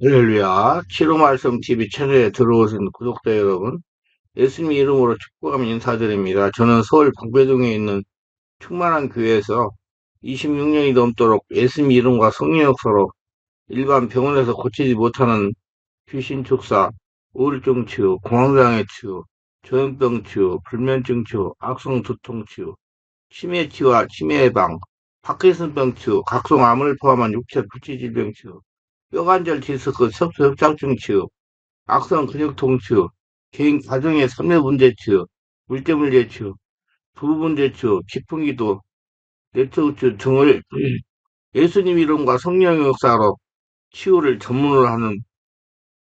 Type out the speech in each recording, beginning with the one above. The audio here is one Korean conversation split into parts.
할렐루야. 치료 말씀 TV 채널에 들어오신 구독자 여러분, 예수님 이름으로 축복하며 인사드립니다. 저는 서울 방배동에 있는 충만한 교회에서 26년이 넘도록 예수님 이름과 성령 역사로 일반 병원에서 고치지 못하는 귀신 축사, 우울증 치유, 공황장애 치유, 조현병 치유, 불면증 치유, 악성 두통 치유, 치매 치유와 치매 예방, 파킨슨병 치유, 각종 암을 포함한 육체 불치질병 치유, 뼈관절 디스크, 척수 협착증 치유, 악성 근육통 치유, 개인 가정의 삶의 문제 치유, 물때문제 치유, 부부 문제 치유, 기풍기도, 네트워크 치유 등을 예수님 이름과 성령의 역사로 치유를 전문으로 하는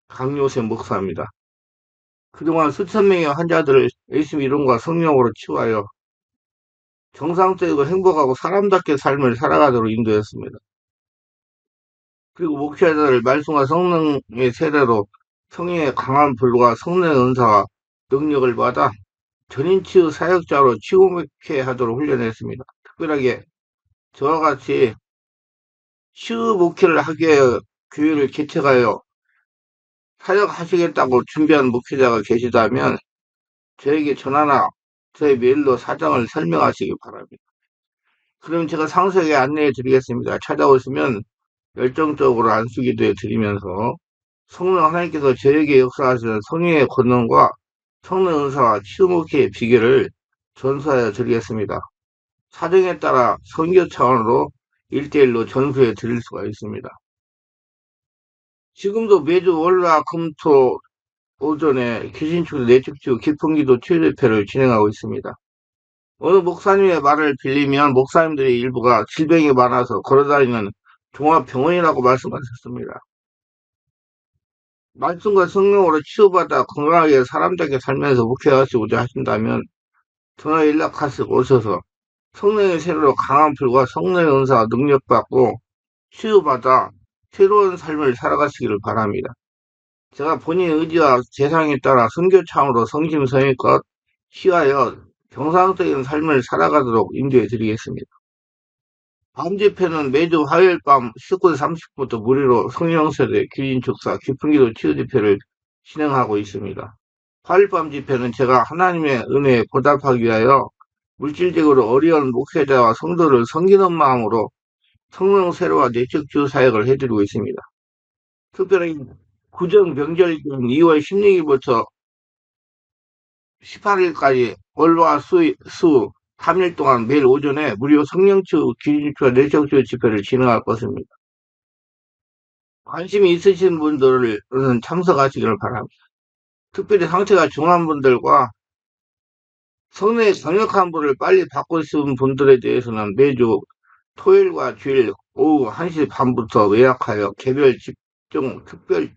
강요세 목사입니다. 그동안 수천 명의 환자들을 예수님 이름과 성령으로 치유하여 정상적이고 행복하고 사람답게 삶을 살아가도록 인도했습니다. 그리고 목회자를 말씀과 성령의 세례로 성령의 강한 불과 성령의 은사와 능력을 받아 전인치유 사역자로 치유목회 하도록 훈련했습니다. 특별하게 저와 같이 치유 목회를 하기 위해 교회를 개척하여 사역하시겠다고 준비한 목회자가 계시다면 저에게 전화나 저의 메일로 사정을 설명하시기 바랍니다. 그럼 제가 상세하게 안내해 드리겠습니다. 찾아오시면 열정적으로 안수기도해 드리면서 성령 하나님께서 저에게 역사하시는 성령의 권능과 성령 은사와 치유 목회의 비결을 전수하여 드리겠습니다. 사정에 따라 선교 차원으로 1대1로 전수해 드릴 수가 있습니다. 지금도 매주 월화 금토 오전에 귀신축소 내축치유 기풍기도 치유대회를 진행하고 있습니다. 어느 목사님의 말을 빌리면 목사님들의 일부가 질병이 많아서 걸어다니는 종합병원이라고 말씀하셨습니다. 말씀과 성령으로 치유받아 건강하게 사람답게 살면서 목회하시고자 하신다면 전화 연락하시고 오셔서 성령의 세례로 강한 불과 성령의 은사와 능력받고 치유받아 새로운 삶을 살아가시기를 바랍니다. 제가 본인의 의지와 재상에 따라 선교창으로 성심성의껏 취하여 정상적인 삶을 살아가도록 인도해 드리겠습니다. 밤 집회는 매주 화요일 밤 19시 30분부터 무료로 성령세례, 귀인축사, 기풍기도 치유 집회를 진행하고 있습니다. 화요일 밤 집회는 제가 하나님의 은혜에 보답하기 위하여 물질적으로 어려운 목회자와 성도를 섬기는 마음으로 성령 세례와 내적주유 사역을 해드리고 있습니다. 특별히 구정 명절인 2월 16일부터 18일까지 월화 수 3일 동안 매일 오전에 무료 성령치유 기준치유와 내적주유 집회를 진행할 것입니다. 관심이 있으신 분들은 참석하시기를 바랍니다. 특별히 상태가 중한 분들과 성령의 강력한 불을 빨리 받고 싶은 분들에 대해서는 매주 토요일과 주일 오후 1시 반부터 예약하여 개별 집중 특별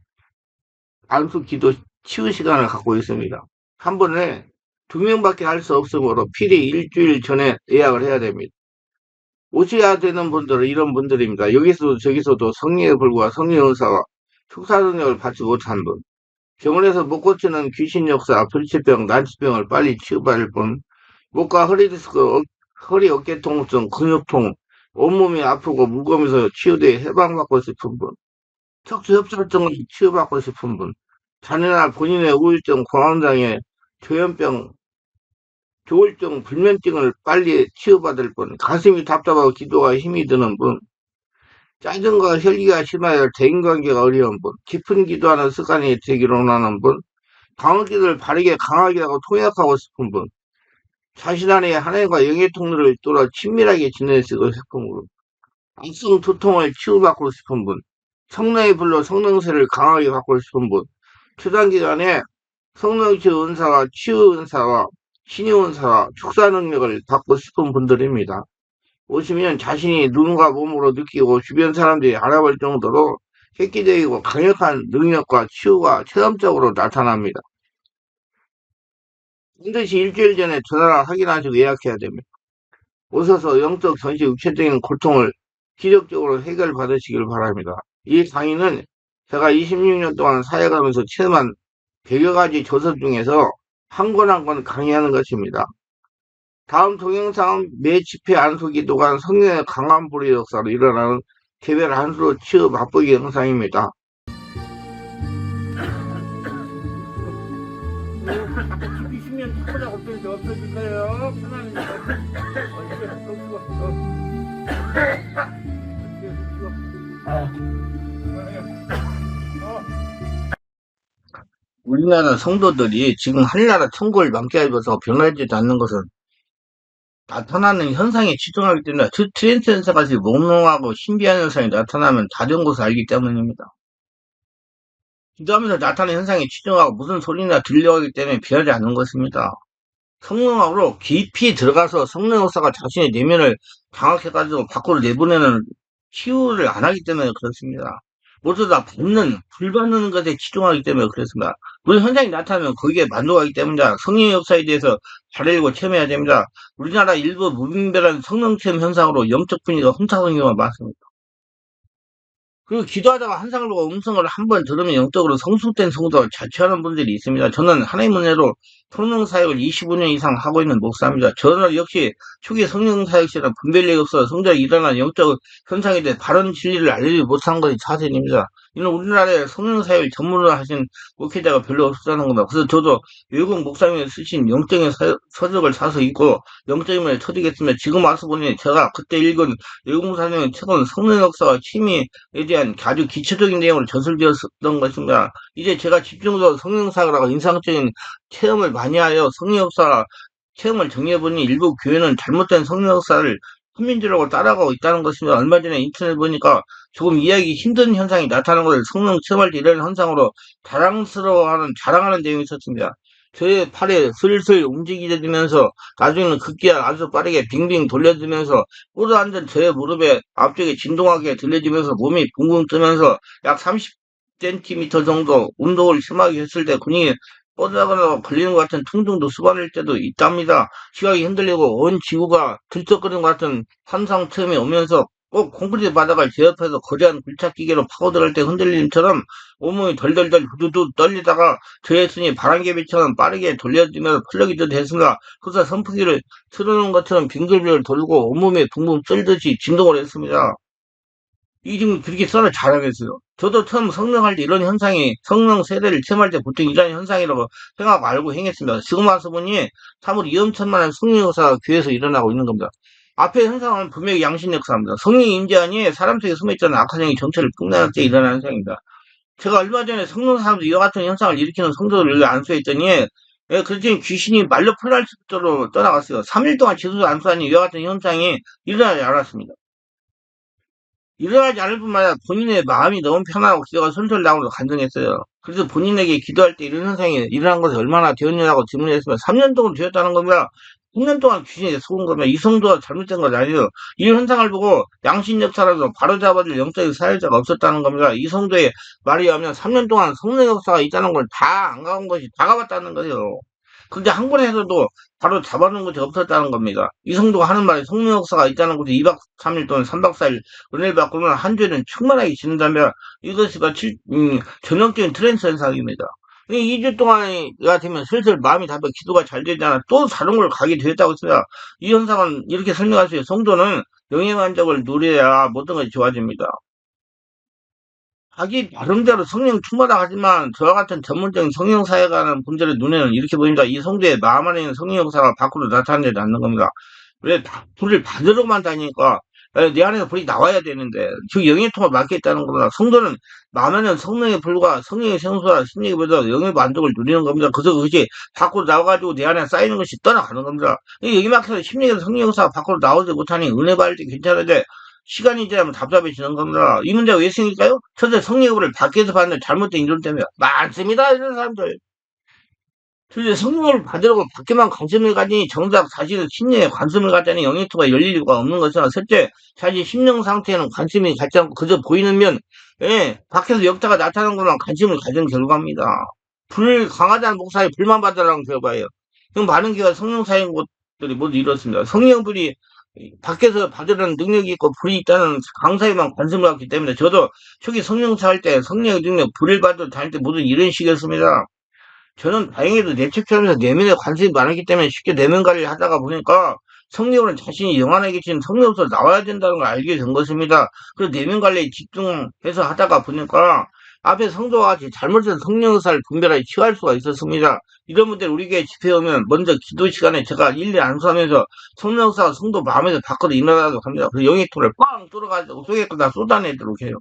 안수 기도 치유 시간을 갖고 있습니다. 한 번에 2명밖에 할 수 없으므로 필히 일주일 전에 예약을 해야 됩니다. 오셔야 되는 분들은 이런 분들입니다. 여기서도 저기서도 성령의 불과 성령의 은사와 축사 능력을 받지 못한 분, 병원에서 못 고치는 귀신 역사, 불치병, 난치병을 빨리 치유받을 분, 목과 허리 디스크, 허리 어깨 통증, 근육통, 온몸이 아프고 무거우면서 치유돼 해방받고 싶은 분, 척수 협착증을 치유받고 싶은 분, 자녀나 본인의 우울증, 공황장애, 조현병, 조울증, 불면증을 빨리 치유받을 분, 가슴이 답답하고 기도가 힘이 드는 분, 짜증과 혈기가 심하여 대인관계가 어려운 분, 깊은 기도하는 습관이 되기를 원하는 분, 방언기도를 바르게 강하게 하고 통역하고 싶은 분, 자신 안에 하나님과 영의 통로를 뚫어 친밀하게 지내시고 싶은 분, 악성 두통을 치유받고 싶은 분, 성령의 불로 성령세를 강하게 받고 싶은 분, 초단기간에 성령치유 은사와 치유 은사와 신유 은사와 축사 능력을 받고 싶은 분들입니다. 오시면 자신이 눈과 몸으로 느끼고 주변 사람들이 알아볼 정도로 획기적이고 강력한 능력과 치유가 체험적으로 나타납니다. 반드시 일주일 전에 전화를 확인하시고 예약해야 됩니다. 오셔서 영적, 전시, 육체적인 고통을 기적적으로 해결받으시길 바랍니다. 이 강의는 제가 26년 동안 사역하면서 체험한 100여 가지 조서 중에서 한 권 한 권 강의하는 것입니다. 다음 동영상은 매 집회 안수 기도간 성령의 강한 불의 역사로 일어나는 개별 안수로 치유 맛보기 영상입니다. 이런 초보자 없어지게 없어질까요? 편안히 이제 또 쉬고 우리나라 성도들이 지금 하늘나라 천국을 만끽하면서 변하지도 않는 것은 나타나는 현상에 치중하기 때문에 트랜스 현상같이 몽롱하고 신비한 현상이 나타나면 다른 것을 알기 때문입니다. 기도하면서 나타나는 현상에 치중하고 무슨 소리나 들려오기 때문에 변하지 않는 것입니다. 성령학으로 깊이 들어가서 성령 역사가 자신의 내면을 장악해가지고 밖으로 내보내는 치유를 안 하기 때문에 그렇습니다. 모두 다 불받는 것에 치중하기 때문에 그렇습니다. 무슨 현상이 나타나면 거기에 만족하기 때문이다. 성령의 역사에 대해서 잘 알고 체험해야 됩니다. 우리나라 일부 무분별한 성령 체험 현상으로 영적 분위기가 혼탁한 경우가 많습니다. 그리고 기도하다가 환상을 보고 음성을 한번 들으면 영적으로 성숙된 성도가 자취하는 분들이 있습니다. 저는 하나님 은혜로 성령 사역을 25년 이상 하고 있는 목사입니다. 저는 역시 초기 성령 사역 시에는 분별력이 없어 성도에 일어난 영적 현상에 대해 바른 진리를 알리지 못한 것이 사실입니다. 이는 우리나라에 성령 사역을 전문으로 하신 목회자가 별로 없었다는 겁니다. 그래서 저도 외국 목사님이 쓰신 영적인 서적을 사서 읽고 영적임을 터득했으며 지금 와서 보니 제가 그때 읽은 외국 목사님의 책은 성령 역사와 취미에 대한 아주 기초적인 내용으로 전술되었던 것입니다. 이제 제가 집중적으로 성령 사역하고 인상적인 체험을 많이 하여 성령 역사 체험을 정리해보니 일부 교회는 잘못된 성령 역사를 훈민들하고 따라가고 있다는 것입니다. 얼마 전에 인터넷 보니까 조금 이해하기 힘든 현상이 나타나는 것을 성령 체험할 때 이런 현상으로 자랑하는 내용이 있었습니다. 저의 팔에 슬슬 움직이면서 나중에는 급기야 아주 빠르게 빙빙 돌려지면서 뻗어앉은 저의 무릎에 앞쪽에 진동하게 들려지면서 몸이 붕붕 뜨면서 약 30cm 정도 운동을 심하게 했을 때 근육이 뻗어가거나 걸리는 것 같은 퉁퉁도 쏘아낼 때도 있답니다. 시각이 흔들리고 온 지구가 들썩거리는 것 같은 환상 체험이 오면서 꼭 콘크리트 바닥을 제 옆에서 거대한 굴착기계로 파고들을 때 흔들림처럼 온몸이 덜덜덜 두두두 떨리다가 저의 손이 바람개비처럼 빠르게 돌려지면서 플러기도 됐습니다. 그래서 선풍기를 틀어놓은 것처럼 빙글빙글 돌고 온몸에 붕붕 뜰듯이 진동을 했습니다. 이 지금 그렇게 썰을 잘하겠어요. 저도 처음 성령할 때 이런 현상이 성령 세례를 체험할 때 보통 이런 현상이라고 생각하고 알고 행했습니다. 지금 와서 보니 참으로 위험천만한 성령 역사가 교회에서 일어나고 있는 겁니다. 앞에 현상은 분명히 양심 역사입니다. 성령이 임재하니 사람 속에 숨어있던 악한 영이 정체를 뿜어낼 때 일어나는 현상입니다. 제가 얼마 전에 성령 사람들 이와 같은 현상을 일으키는 성도를 안수했더니 그랬더니 귀신이 말로 풀날 정도로 떠나갔어요. 3일 동안 지수도 안수하니 이와 같은 현상이 일어나지 않았습니다. 일어나지 않을 뿐만 아니라 본인의 마음이 너무 편하고 기도가 솔솔 나오면서 간증했어요. 그래서 본인에게 기도할 때 이런 현상이 일어난 것이 얼마나 되었냐고 질문했으면 3년 동안 되었다는 겁니다. 3년 동안 귀신에게 속은 겁니다. 이 성도가 잘못된 건 아니에요. 이 현상을 보고 양심적 사람도 바로잡아줄 영적인 사회자가 없었다는 겁니다. 이 성도의 말이 하면 3년 동안 성령 역사가 있다는 걸 다 안 가본 것이 다 가봤다는 거예요. 근데 한 번에서도 바로 잡아놓은 것이 없었다는 겁니다. 이 성도가 하는 말이 성령 역사가 있다는 것이 2박 3일 또는 3박 4일 은혜를 받고는 한 주에는 충만하게 지낸다면 이것이 전형적인 트랜스 현상입니다. 2주 동안가 되면 슬슬 마음이 답답해 기도가 잘 되잖아. 또 다른 걸 가게 되었다고 했습니다. 이 현상은 이렇게 설명할 수 있어요. 성도는 영의 만족을 누려야 모든 것이 좋아집니다. 자기 나름대로 성령 충만하다 하지만 저와 같은 전문적인 성령 사역하는 분들의 눈에는 이렇게 보입니다. 이 성도의 마음 안에 있는 성령 역사가 밖으로 나타나지 않는 겁니다. 왜 불을 받으러만 다니니까 내 안에서 불이 나와야 되는데 즉 영의 통을 맡게 있다는 겁니다. 성도는 마음 안에는 성령의 불과 성령의 생수와 심리보다 영의 만족을 누리는 겁니다. 그래서 그것이 밖으로 나와가지고 내 안에 쌓이는 것이 떠나가는 겁니다. 여기 막혀서 심리에서 성령 역사가 밖으로 나오지 못하니 은혜 받을 때 괜찮은데 시간이 지나면 답답해지는 겁니다. 이 문제가 왜 생길까요? 첫째, 성령을 밖에서 받는 잘못된 이론 때문에 많습니다. 이런 사람들. 둘째, 성령을 받으려고 밖에만 관심을 가지니 정작 자신의 심령에 관심을 갖자니 영역토가 열릴 이유가 없는 것이나 셋째, 자신 심령 상태에는 관심이 갖지 않고 그저 보이는 면, 밖에서 역사가 나타나는 것만 관심을 가진 결과입니다. 불 강하다는 목사에 불만 받으라는 결과예요. 그럼 많은 교회가 성령 사인 곳들이 모두 이렇습니다. 성령불이 밖에서 받으려는 능력이 있고 불이 있다는 강사에만 관심을 갖기 때문에 저도 초기 성령사 할 때 성령의 능력 불을 받으러 다닐 때 모두 이런 식이었습니다. 저는 다행히도 내척하면서 내면에 관심이 많았기 때문에 쉽게 내면 관리를 하다가 보니까 성령은 자신이 영안에 계신 성령으로서 나와야 된다는 걸 알게 된 것입니다. 그래서 내면 관리에 집중해서 하다가 보니까 앞에 성도와 같이 잘못된 성령 의사를 분별하게 취할 수가 있었습니다. 이런 분들 우리 교회 집회 오면 먼저 기도 시간에 제가 일일이 안수하면서 성령 의사가 성도 마음에서 밖으로 일어나도록 합니다. 그래서 영의토를 빵 뚫어가지고 속에다 쏟아내도록 해요.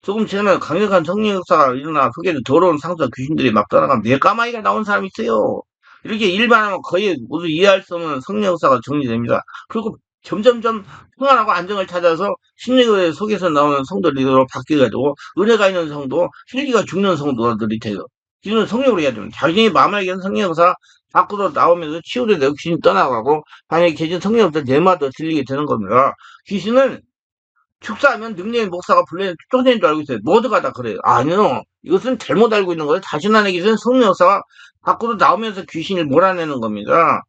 조금 지나면 강력한 성령 역사가 일어나 속에서 더러운 상처 귀신들이 막 떠나가면 내 까마귀가 나온 사람이 있어요. 이렇게 일반하면 거의 모두 이해할 수 없는 성령 역사가 정리됩니다. 그리고 점점점 평안하고 안정을 찾아서 심리의 속에서 나오는 성도들로 바뀌어가지고 은혜가 있는 성도, 혈기가 죽는 성도들이 돼요. 이는 성령으로 해야 됩니다. 자신이 마음에 계신 성령 역사 밖으로 나오면서 치유되고 귀신이 떠나가고 방에 계신 성령 역사 내마다 들리게 되는 겁니다. 귀신은 축사하면 능력의 목사가 불러낸 쫓아낸 줄 알고 있어요. 모두가 다 그래요. 아니요. 이것은 잘못 알고 있는 거예요. 자신 안에 계신 성령 역사가 밖으로 나오면서 귀신을 몰아내는 겁니다.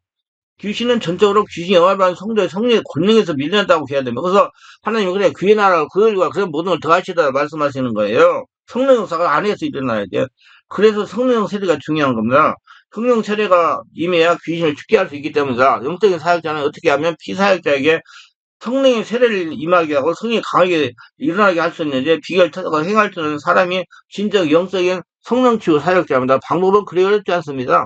귀신은 전적으로 귀신이 영화를 받은 성도의 성령의 권능에서 밀려났다고 해야 됩니다. 그래서 하나님은 그래 그의 나라가 그 일과 그런 모든 걸 더하시다 말씀하시는 거예요. 성령 역사가 안에서 일어나야 돼요. 그래서 성령 세례가 중요한 겁니다. 성령 세례가 임해야 귀신을 죽게 할 수 있기 때문이다. 영적인 사역자는 어떻게 하면 피사역자에게 성령의 세례를 임하게 하고 성령이 강하게 일어나게 할 수 있는데 비결 찾아가 행할 수 있는 사람이 진정 영적인 성령치유 사역자입니다. 방법은 그리 어렵지 않습니다.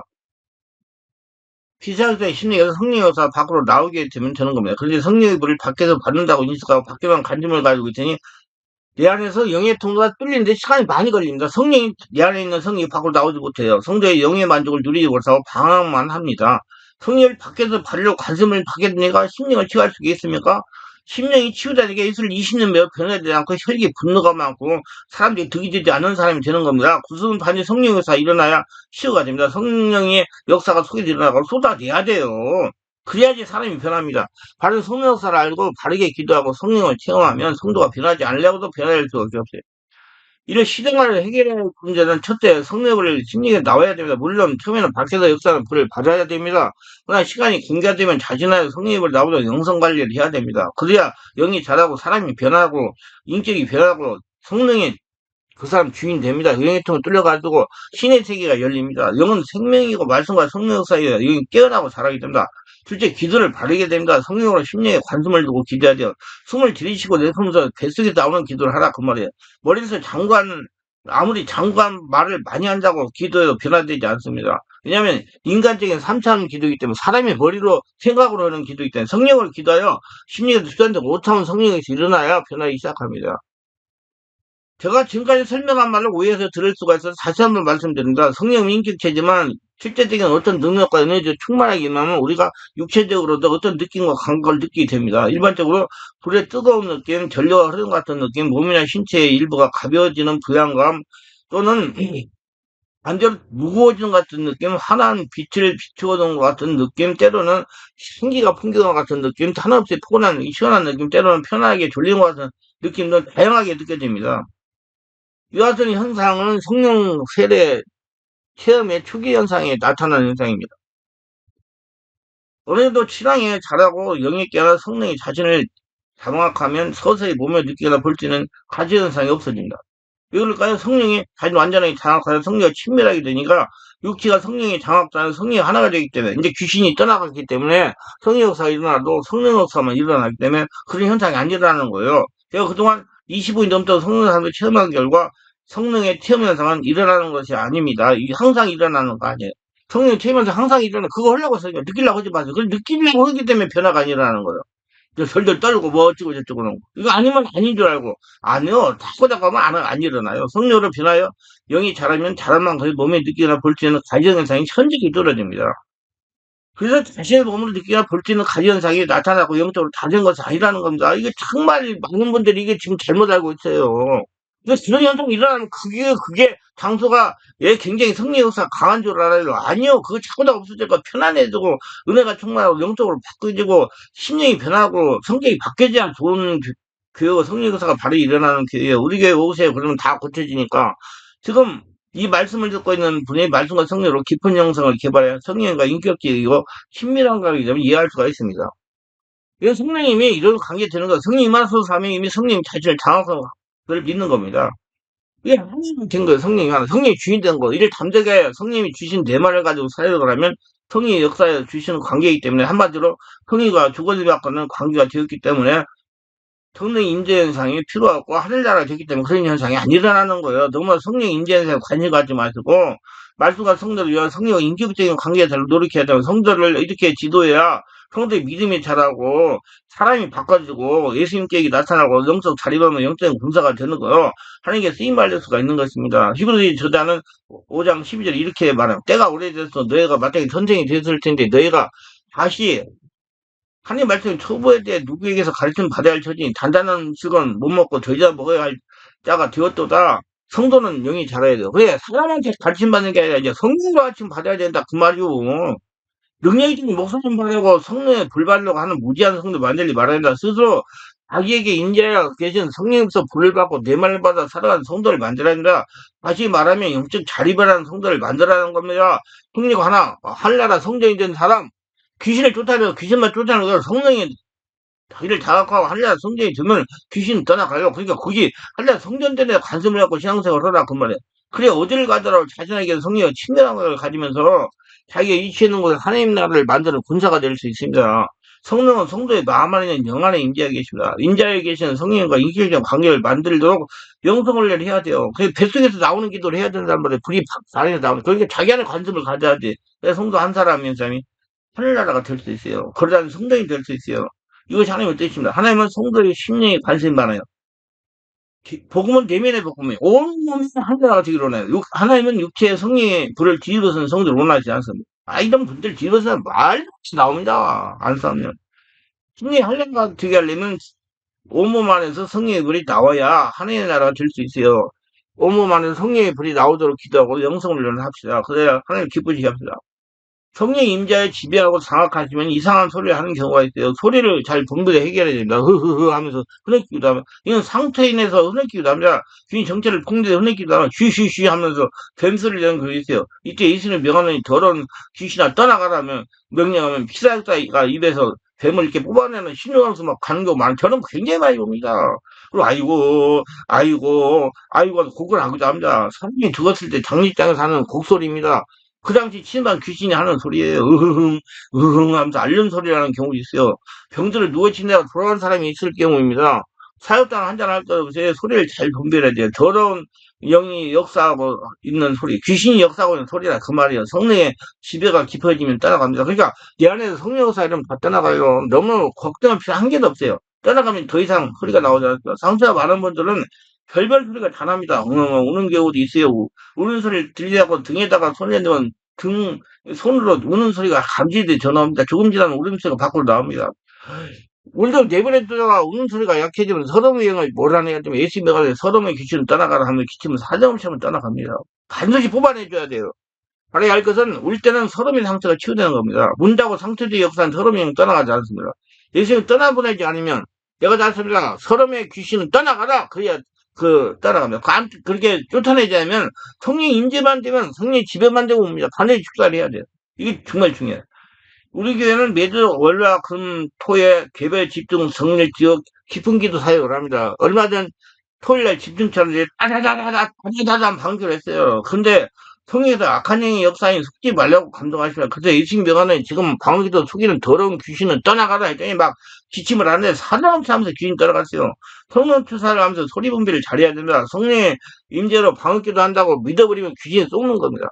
피사역자의 심리에서 성령의 역사가 밖으로 나오게 되면 되는 겁니다. 그런데 성령의 불을 밖에서 받는다고 인식하고 밖에만 간증을 가지고 있으니 내 안에서 영의 통로가 뚫리는데 시간이 많이 걸립니다. 성령이 내 안에 있는 성령이 밖으로 나오지 못해요. 성도의 영의 만족을 누리지 못하고 방황만 합니다. 성령을 밖에서 받으려고 관심을 받게 되니까 심령을 치유할 수 있겠습니까? 심령이 치유되니까 예술 20년 매우 변하지 않고 혈기 분노가 많고 사람들이 득이 되지 않는 사람이 되는 겁니다. 구수은 반드시 성령 역사가 일어나야 치유가 됩니다. 성령의 역사가 속에 일어나고 쏟아내야 돼요. 그래야지 사람이 변합니다. 바른 성령 역사를 알고 바르게 기도하고 성령을 체험하면 성도가 변하지 않으려고도 변할 수가 없어요. 이런 시대만을 해결해야 할 문제는 첫째 성령을 심리에 나와야 됩니다. 물론 처음에는 밖에서 역사는 불을 받아야 됩니다. 그러나 시간이 경과되면 자신의 성령의 불 나오도록 영성 관리를 해야 됩니다. 그래야 영이 자라고 사람이 변하고 인격이 변하고 성령이 그 사람 주인 됩니다. 영의 통을 뚫려가지고 신의 세계가 열립니다. 영은 생명이고 말씀과 성령 사이에 영이 깨어나고 자라게 됩니다. 둘째, 기도를 바르게 됩니다. 성령으로 심령에 관심을 두고 기도해야 돼요. 숨을 들이쉬고 내쉬면서 뱃속에 나오는 기도를 하라 그 말이에요. 머리에서 아무리 장관 말을 많이 한다고 기도해도 변화되지 않습니다. 왜냐하면 인간적인 3차원 기도이기 때문에 사람의 머리로 생각으로 하는 기도이기 때문에 성령으로 기도하여 심리가 투자되고 5차원 성령에서 일어나야 변하기 시작합니다. 제가 지금까지 설명한 말을 오해해서 들을 수가 있어서 다시 한번 말씀드립니다. 성령은 인격체지만 실제적인 어떤 능력과 에너지를 충만하게 임하면 우리가 육체적으로도 어떤 느낌과 감각을 느끼게 됩니다. 일반적으로 불의 뜨거운 느낌, 전류가 흐르는 것 같은 느낌, 몸이나 신체의 일부가 가벼워지는 부양감 또는 반대로 무거워지는 것 같은 느낌, 환한 빛을 비추어놓은 것 같은 느낌, 때로는 신기가 풍기는 것 같은 느낌, 한없이 포근한 시원한 느낌, 때로는 편하게 졸리는 것 같은 느낌도 다양하게 느껴집니다. 이와 같은 현상은 성령 세례 체험의 초기 현상에 나타나는 현상입니다. 어느 정도 신앙에 자라고 영에 깨어나 성령이 자신을 장악하면 서서히 몸에 느끼거나 볼 수 있는 가지 현상이 없어진다. 왜 그럴까요? 성령이 자신 완전하게 장악하여 성령과 친밀하게 되니까 육체가 성령이 장악하는 성령이 하나가 되기 때문에 이제 귀신이 떠나갔기 때문에 성령 역사가 일어나도 성령 역사만 일어나기 때문에 그런 현상이 안 일어나는 거예요. 제가 그동안 25년 넘도록 성령 사람을 체험한 결과 성령의 체험 현상은 일어나는 것이 아닙니다. 이게 항상 일어나는 거 아니에요. 성령 체험 현상 항상 일어나. 그거 하려고 해서 느끼려고 하지 마세요. 그걸 느끼려고 하기 때문에 변화가 안 일어나는 거예요. 덜덜 떨고 뭐 어쩌고 저쩌고 그런 거. 이거 아니면 아닌 줄 알고. 아니요. 자꾸 하면 안 일어나요. 성령으로 변하여 영이 자라면 자란 만큼 몸에 느끼거나 볼 수 있는 가지현상이 현저히 떨어집니다. 그래서 자신의 몸으로 느끼거나 볼 수 있는 가지현상이 나타나고 영적으로 다른 것이 아니라는 겁니다. 이게 정말 많은 분들이 이게 지금 잘못 알고 있어요. 그래서 그런 현상이 일어나면 그게 장소가 예, 굉장히 승리 역사 강한 줄 알아요. 아니요. 그거 자꾸 다 없어지고 편안해지고 은혜가 충만하고 영적으로 바뀌어지고 심령이 변하고 성격이 바뀌어져야 좋은 교회와 성리 역사가 바로 일어나는 교회예요. 우리 교회 오세요. 그러면 다 고쳐지니까 지금 이 말씀을 듣고 있는 분이 말씀과 성령으로 깊은 영성을 개발해 성령과 인격적이고 친밀한 관계이기 때문에 이해할 수가 있습니다. 이건 성령님이 이런 관계 되는 거 성령 임하소서 하면 이미 성령님 자신을 장악하고 그걸 믿는 겁니다. 이게 하나님이 된 거예요. 성령이 하나. 성령이 주인 된 거. 이를 담대게 성령이 주신 내 말을 가지고 사역을 하면 성령이 역사에 주시는 관계이기 때문에 한마디로 성령과 주거지 받고는 관계가 되었기 때문에 성령 인재 현상이 필요하고 하늘나라가 됐기 때문에 그런 현상이 안 일어나는 거예요. 너무 성령 인재 현상에 관심 갖지 마시고 말씀과 성도를 위한 성령과 인격적인 관계에 잘 노력해야 되고 성도를 이렇게 지도해야 성도의 믿음이 자라고 사람이 바꿔지고 예수님 계획이 나타나고 영적 자립하면 영적인 군사가 되는 거요. 하나님께 쓰임 받을 수가 있는 것입니다. 히브리 저자는 5장 12절 이렇게 말합니다. 때가 오래돼서 너희가 마땅히 전쟁이 됐을 텐데 너희가 다시 하나님 말씀 초보에 대해 누구에게서 가르침 받아야 할 처지니 단단한 음식은 못 먹고 저희가 먹어야 할 자가 되었도다. 성도는 영이 자라야 돼요. 그래 사람한테 가르침 받는 게 아니라 이제 성령으로 가르침 받아야 된다 그 말이오. 능력이 목소리 바라고 성령에 불바르려고 하는 무지한 성도 만들지 말아야 된다. 스스로 자기에게 인자하여 계신 성령에서 불을 받고 내 말을 받아 살아가는 성도를 만들어야 된다. 다시 말하면 영적 자립을 하는 성도를 만들어라는 겁니다. 성령 하나, 한나라 성전이 된 사람, 귀신을 쫓아내서 귀신만 쫓아내는 거야. 성령이 자기를 자각하고 한나라 성전이 되면 귀신 떠나가요. 그러니까 거기 한나라 성전전에 관심을 갖고 신앙생활을 하라 그 말이야. 그래 어디를 가더라도 자신에게 성령의 친밀한 걸 가지면서 자기가 이치해 있는 곳에 하나님 나라를 만드는 군사가 될 수 있습니다. 성령은 성도의 마음 안에 있는 영 안에 임재하에 계십니다. 임재하에 계시는 성령과 인격적 관계를 만들도록 영성을 해야 돼요. 그 뱃속에서 나오는 기도를 해야 된단 말이에요. 불이 안에서 나오는. 그러니까 자기 안에 관심을 가져야지. 그래서 성도 한 사람이 하늘나라가 될 수 있어요. 그러다는 성도이 될 수 있어요. 이것이 하나님의 뜻입니다. 하나님은 성도의 심령에 관심이 많아요. 복음은 내면의 복음이에요. 온몸이 하늘나라가 되기로 원해요. 하나님은 육체의 성령의 불을 뒤집어서는 성도를 원하지 않습니다. 이런 분들 뒤집어서는 말도 없이 나옵니다. 안 싸우면. 심령이 하늘나라가 되게 하려면 온몸 안에서 성령의 불이 나와야 하나님의 나라가 될 수 있어요. 온몸 안에서 성령의 불이 나오도록 기도하고 영성을 합시다. 그래야 하나님 기쁘시게 합시다. 성령 임자에 지배하고 장악하시면 이상한 소리를 하는 경우가 있어요. 소리를 잘 분별해 해결해야 됩니다. 흐흐흐 하면서 흐느끼기도 하면 이건 상처에 인해서 흐느끼기도 합니다. 주인 정체를 풍대해 흐느끼기도 하면 쉬쉬쉬 하면서 뱀소리를 내는 그게 있어요. 이때 예수는 명하는 더러운 귀신아 떠나가라면 명령하면 피사자가 입에서 뱀을 이렇게 뽑아내는 신호하면서 막 가는 경우 많아요. 저는 굉장히 많이 봅니다. 그리고 아이고 곡을 하기도 합니다. 사람이 죽었을 때 장례장에서 하는 곡소리입니다. 그 당시 친한 귀신이 하는 소리예요. 으흥, 으흥 하면서 앓는 소리라는 경우도 있어요. 병들을 누워 지내다가 돌아간 사람이 있을 경우입니다. 사육당 한잔할 때 소리를 잘 분별해야 돼요. 더러운 영이 역사하고 있는 소리, 귀신이 역사하고 있는 소리라 그 말이에요. 성령의 지배가 깊어지면 떠나갑니다. 그러니까 내 안에서 성령 역사 이러면 다 떠나가요. 너무 걱정할 필요 한 개도 없어요. 떠나가면 더 이상 소리가 나오지 않습니다. 상처가 많은 분들은 별별 소리가 다 납니다. 우는 경우도 있어요. 우는 소리를 들리다고 등에다가 손을 대면 손으로 우는 소리가 감지돼 전화옵니다. 조금 지나면 울음소리가 밖으로 나옵니다. 우리도 내버려두다가 우는 소리가 약해지면 서름의 영을 몰아내야 되면 예수 명하되 서름의 귀신을 떠나가라 하면 기침은 사정없이 하면 떠나갑니다. 반드시 뽑아내줘야 돼요. 알아야 할 것은 울 때는 서름의 상처가 치유되는 겁니다. 문다고 상처의 역사는 서름의 영은 떠나가지 않습니다. 예수님 떠나보내지 않으면 내가 잘습니다. 서름의 귀신은 떠나가라. 그래야 따라갑니다. 그렇게 쫓아내지 않으면 성령 임재만 되면 성령 지배만 되고 옵니다. 반드시 축사를 해야 돼요. 이게 정말 중요해요. 우리 교회는 매주 월화 금 토에 개별 집중 성령 지역 깊은 기도 사역을 합니다. 얼마 전 토요일날 집중처럼 따다다다다다다다 방교를 했어요. 근데 성령에서 악한 영의 역사인 속지 말라고 감동하십니다. 그래서 일심명하는 지금 방울기도 속이는 더러운 귀신은 떠나가라 했더니 막 기침을 하는데 사나움치 하면서 귀신 떠나갔어요. 성령 투사를 하면서 소리 분별을 잘해야 됩니다. 성령의 임재로 방울기도 한다고 믿어버리면 귀신이 쏘는 겁니다.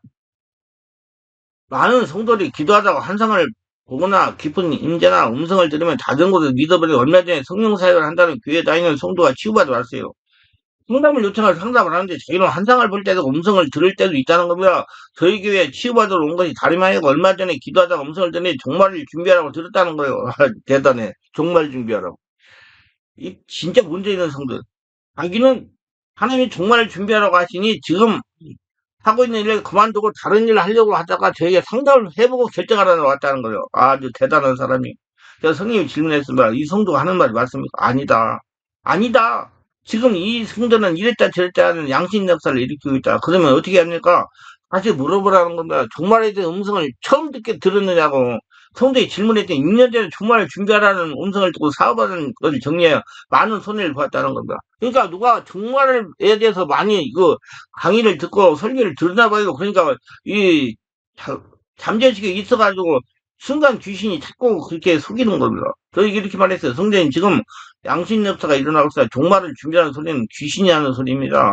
많은 성도들이 기도하다가 환상을 보거나 깊은 임재나 음성을 들으면 다른 곳에서 믿어버리고 얼마 전에 성령 사역을 한다는 교회에 다니는 성도가 치유받아 왔어요. 상담을 요청해서 상담을 하는데 자기는 환상을 볼 때도 음성을 들을 때도 있다는 겁니다. 저희 교회에 치유받으러 온 것이 다름 아니고 얼마 전에 기도하다가 음성을 듣니 종말을 준비하라고 들었다는 거예요. 대단해. 종말 준비하라고. 이 진짜 문제 있는 성도. 자기는 하나님이 종말을 준비하라고 하시니 지금 하고 있는 일을 그만두고 다른 일을 하려고 하다가 저에게 상담을 해보고 결정하라고 왔다는 거예요. 아주 대단한 사람이. 제가 성님이 질문했습니다. 이 성도가 하는 말이 맞습니까? 아니다. 아니다. 지금 이 성도는 이랬다 저랬다 하는 양심 역사를 일으키고 있다. 그러면 어떻게 합니까? 다시 물어보라는 겁니다. 종말에 대한 음성을 처음 듣게 들었느냐고. 성도에 질문했더니 6년 전에 종말을 준비하라는 음성을 듣고 사업하는 것을 정리해 많은 손해를 보았다는 겁니다. 그러니까 누가 종말에 대해서 많이 강의를 듣고 설교를 들었나 봐요. 그러니까 이 잠재의식에 있어가지고 순간 귀신이 자꾸 그렇게 속이는 겁니다. 저희 이렇게 말했어요. 성도님 지금 양심 역사가 일어나고 있어요. 종말을 준비하는 소리는 귀신이 하는 소리입니다.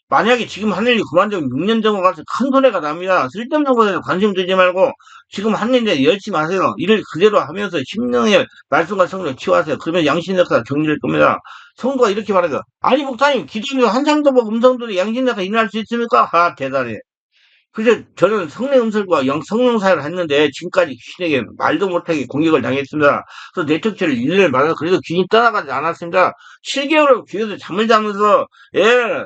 만약에 지금 하늘이 그만두면 6년 정도 가서 큰 손해가 납니다. 쓸데없는 것에 관심 두지 말고 지금 하는 일 열심히 하세요. 일을 그대로 하면서 심령의 말씀과 성령을 치유하세요. 그러면 양심 역사가 정리될 겁니다. 성도가 이렇게 말해요. 아니 목사님 기도하면 환상도 보고 음성도 양심 역사가 일어날 수 있습니까? 아 대단해. 그래서 저는 성령 음설과 성령 사역을 했는데 지금까지 귀신에게 말도 못하게 공격을 당했습니다. 그래서 내척체를 1년을 받아서 그래도 귀신이 떠나가지 않았습니다. 7개월을 귀에서 잠을 자면서 예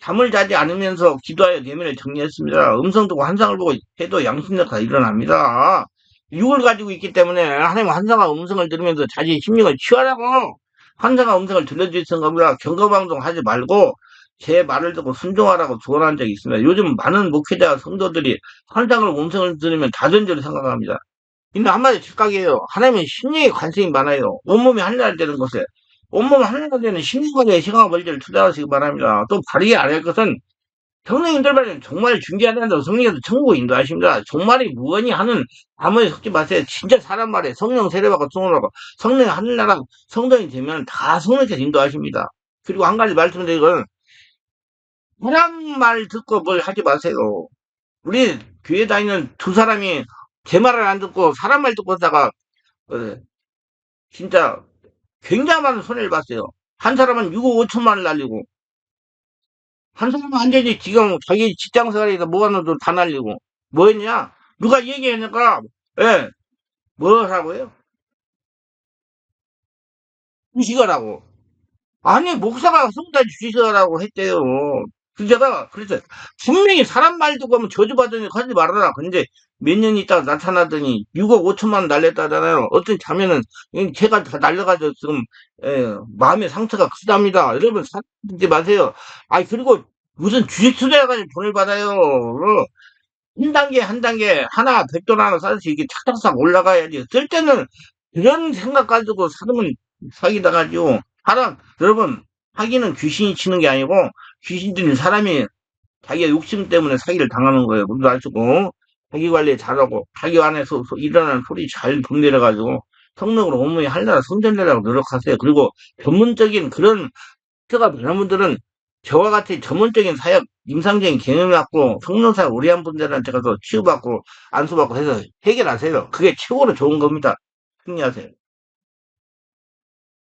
잠을 자지 않으면서 기도하여 내면을 정리했습니다. 음성 듣고 환상을 보고 해도 양심력가 일어납니다. 육을 가지고 있기 때문에 하나님 환상과 음성을 들으면서 자기 심령을 치유하라고 환상과 음성을 들려주신 겁니다. 경거방송 하지 말고 제 말을 듣고 순종하라고 조언한 적이 있습니다. 요즘 많은 목회자 성도들이 환상을 음성을 들으면 다른 줄 생각합니다. 근데 한마디 즉각이에요. 하나님은 심령에 관심이 많아요. 온몸이 하늘날 되는 것에. 온몸 하늘날 되는 심리관의 시간과 멀리를 투자하시기 바랍니다. 또 바르게 알아야 할 것은 성령님들 말은 정말 중요하다는 성령께서 천국을 인도하십니다. 종말이 무언이 하는 아무리 속지 마세요. 진짜 사람 말에 성령 세례받고 성령하고 성령 하늘나라 성도이 되면 다 성령께서 인도하십니다. 그리고 한 가지 말씀드리건 사람 말 듣고 뭘 하지 마세요. 우리 교회 다니는 두 사람이 제 말을 안 듣고 사람 말 듣고 하다가 어, 진짜 굉장히 많은 손해를 봤어요. 한 사람은 6억 5천만 원 날리고 한 사람은 완전히 지금 자기 직장 생활에서 모아놓은 돈 다 날리고 뭐 했냐? 누가 얘기하니까 예, 뭐라고요? 주식하라고. 아니 목사가 성다 주식하라고 했대요. 그래서 제가 그래서 분명히 사람 말 듣고 하면 저주받으니 하지 말아라. 근데 몇 년 있다가 나타나더니 6억 5천만 원 날렸다잖아요. 어떤 자매는 제가 다 날려가지고 지금 마음의 상처가 크답니다. 여러분 사지 마세요. 아니 그리고 무슨 주식 투자해가지고 돈을 받아요. 한 단계 한 단계 하나 백돈 하나 쌓아서 이게 착착착 올라가야지. 쓸 때는 이런 생각 가지고 사람은 사기당하죠. 사람 여러분 사기는 귀신이 치는 게 아니고 귀신들은 사람이 자기의 욕심 때문에 사기를 당하는 거예요. 그거 아시고 자기 관리 잘하고 자기 안에서 일어나는 소리 잘 분별해가지고 성령으로 온몸이 하나라 손전되라고 노력하세요. 그리고 전문적인 그런 제가 많은 분들은 저와 같이 전문적인 사역, 임상적인 경험을 갖고 성령사역 오래 한 분들한테 가서 치유받고 안수받고 해서 해결하세요. 그게 최고로 좋은 겁니다. 승리하세요.